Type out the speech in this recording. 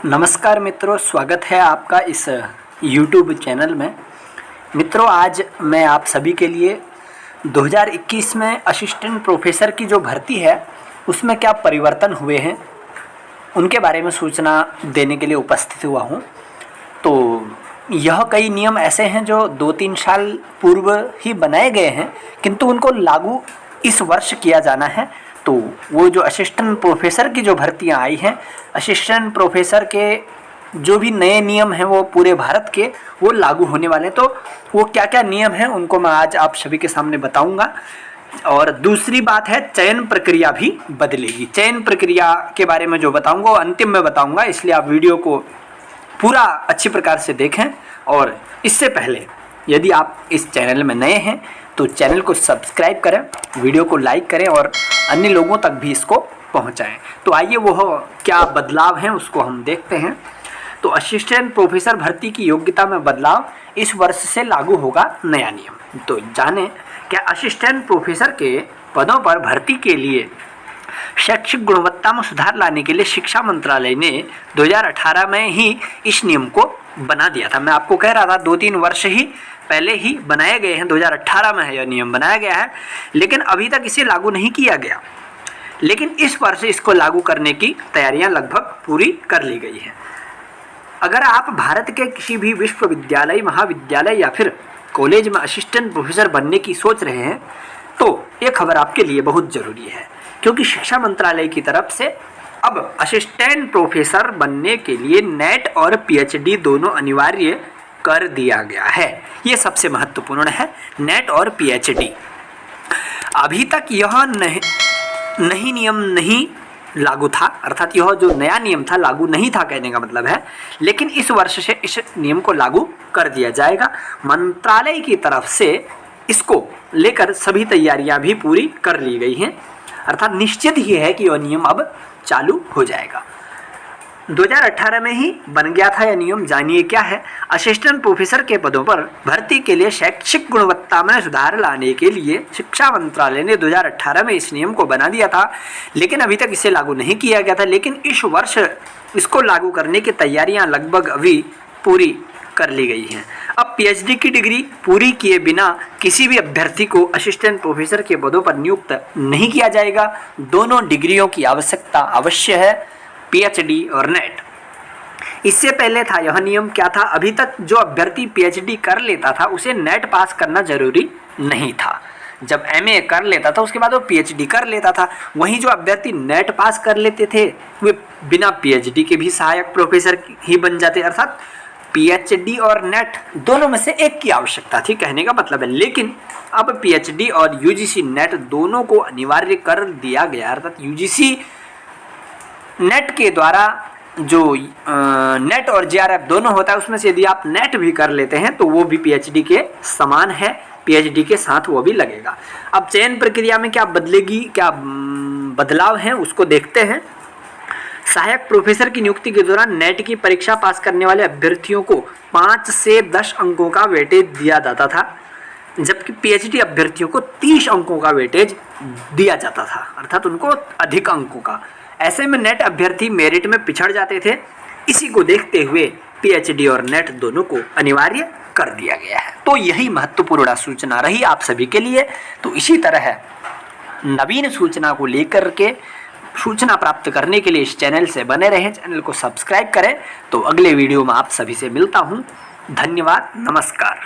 नमस्कार मित्रों, स्वागत है आपका इस YouTube चैनल में। मित्रों, आज मैं आप सभी के लिए 2021 में असिस्टेंट प्रोफेसर की जो भर्ती है उसमें क्या परिवर्तन हुए हैं उनके बारे में सूचना देने के लिए उपस्थित हुआ हूं। तो यह कई नियम ऐसे हैं जो 2-3 साल पूर्व ही बनाए गए हैं, किंतु उनको लागू इस वर्ष किया जाना है। तो वो जो असिस्टेंट प्रोफेसर की जो भर्तियां आई हैं, असिस्टेंट प्रोफेसर के जो भी नए नियम हैं वो पूरे भारत के वो लागू होने वाले हैं। तो वो क्या क्या नियम हैं उनको मैं आज आप सभी के सामने बताऊंगा। और दूसरी बात है, चयन प्रक्रिया भी बदलेगी। चयन प्रक्रिया के बारे में जो बताऊंगा वो अंतिम में बताऊंगा, इसलिए आप वीडियो को पूरा अच्छी प्रकार से देखें। और इससे पहले यदि आप इस चैनल में नए हैं तो चैनल को सब्सक्राइब करें, वीडियो को लाइक करें और अन्य लोगों तक भी इसको पहुंचाएं। तो आइए वो क्या बदलाव हैं उसको हम देखते हैं। तो असिस्टेंट प्रोफेसर भर्ती की योग्यता में बदलाव, इस वर्ष से लागू होगा नया नियम। तो जानें क्या असिस्टेंट प्रोफेसर के पदों पर भर्ती के लिए शैक्षिक गुणवत्ता में सुधार लाने के लिए शिक्षा मंत्रालय ने 2018 में ही इस नियम को बना दिया था। मैं आपको कह रहा था 2-3 वर्ष ही पहले ही बनाए गए हैं, 2018 में है यह नियम बनाया गया है, लेकिन अभी तक इसे लागू नहीं किया गया। लेकिन इस वर्ष इसको लागू करने की तैयारियां लगभग पूरी कर ली गई हैं। अगर आप भारत के किसी भी विश्वविद्यालय, महाविद्यालय या फिर कॉलेज में असिस्टेंट प्रोफेसर बनने की सोच रहे हैं तो ये खबर आपके लिए बहुत ज़रूरी है, क्योंकि शिक्षा मंत्रालय की तरफ से अब असिस्टेंट प्रोफेसर बनने के लिए नेट और पीएचडी दोनों अनिवार्य कर दिया गया है। ये सबसे महत्वपूर्ण है, नेट और पीएचडी। अभी तक यह नई नियम नहीं लागू था, अर्थात यह जो नया नियम था लागू नहीं था कहने का मतलब है, लेकिन इस वर्ष से इस नियम को लागू कर दिया जाएगा। मंत्रालय की तरफ से इसको लेकर सभी तैयारियां भी पूरी कर ली गई हैं, अर्थात निश्चित ही है कि यह नियम अब चालू हो जाएगा। 2018 में ही बन गया था यह नियम। जानिए क्या है। असिस्टेंट प्रोफेसर के पदों पर भर्ती के लिए शैक्षिक गुणवत्ता में सुधार लाने के लिए शिक्षा मंत्रालय ने 2018 में इस नियम को बना दिया था, लेकिन अभी तक इसे लागू नहीं किया गया था। लेकिन इस वर्ष इसको लागू करने की तैयारियां लगभग अभी पूरी कर ली गई हैं। अब पीएचडी की डिग्री पूरी किए बिना किसी भी अभ्यर्थी को असिस्टेंट प्रोफेसर के पदों पर नियुक्त नहीं किया जाएगा। दोनों डिग्रियों की आवश्यकता अवश्य है, पीएचडी और नेट। इससे पहले था यह नियम क्या था, अभी तक जो अभ्यर्थी पीएचडी कर लेता था उसे नेट पास करना जरूरी नहीं था। जब एमए कर लेता था उसके बाद वो पीएचडी कर लेता था। वहीं जो अभ्यर्थी नेट पास कर लेते थे वे बिना पीएचडी के भी सहायक प्रोफेसर ही बन जाते, अर्थात पीएचडी और नेट दोनों में से एक की आवश्यकता थी कहने का मतलब है। लेकिन अब पीएचडी और यूजीसी नेट दोनों को अनिवार्य कर दिया गया, अर्थात यूजीसी नेट के द्वारा जो नेट और जेआरएफ दोनों होता है उसमें से यदि आप नेट भी कर लेते हैं तो वो भी पीएचडी के समान है, पीएचडी के साथ वो भी लगेगा। अब चयन प्रक्रिया में क्या बदलेगी, क्या बदलाव है उसको देखते हैं। सहायक प्रोफेसर की नियुक्ति के दौरान नेट की परीक्षा पास करने वाले अभ्यर्थियों को 5 से 10 अंकों का वेटेज दिया जाता था, जबकि पीएचडी अभ्यर्थियों को 30 अंकों का वेटेज दिया जाता था, अर्थात उनको अधिक अंकों का। ऐसे में नेट अभ्यर्थी मेरिट में पिछड़ जाते थे। इसी को देखते हुए पीएचडी और नेट दोनों को अनिवार्य कर दिया गया है। तो यही महत्वपूर्ण सूचना रही आप सभी के लिए। तो इसी तरह नवीन सूचना को लेकर के सूचना प्राप्त करने के लिए इस चैनल से बने रहें, चैनल को सब्सक्राइब करें। तो अगले वीडियो में आप सभी से मिलता हूँ। धन्यवाद, नमस्कार।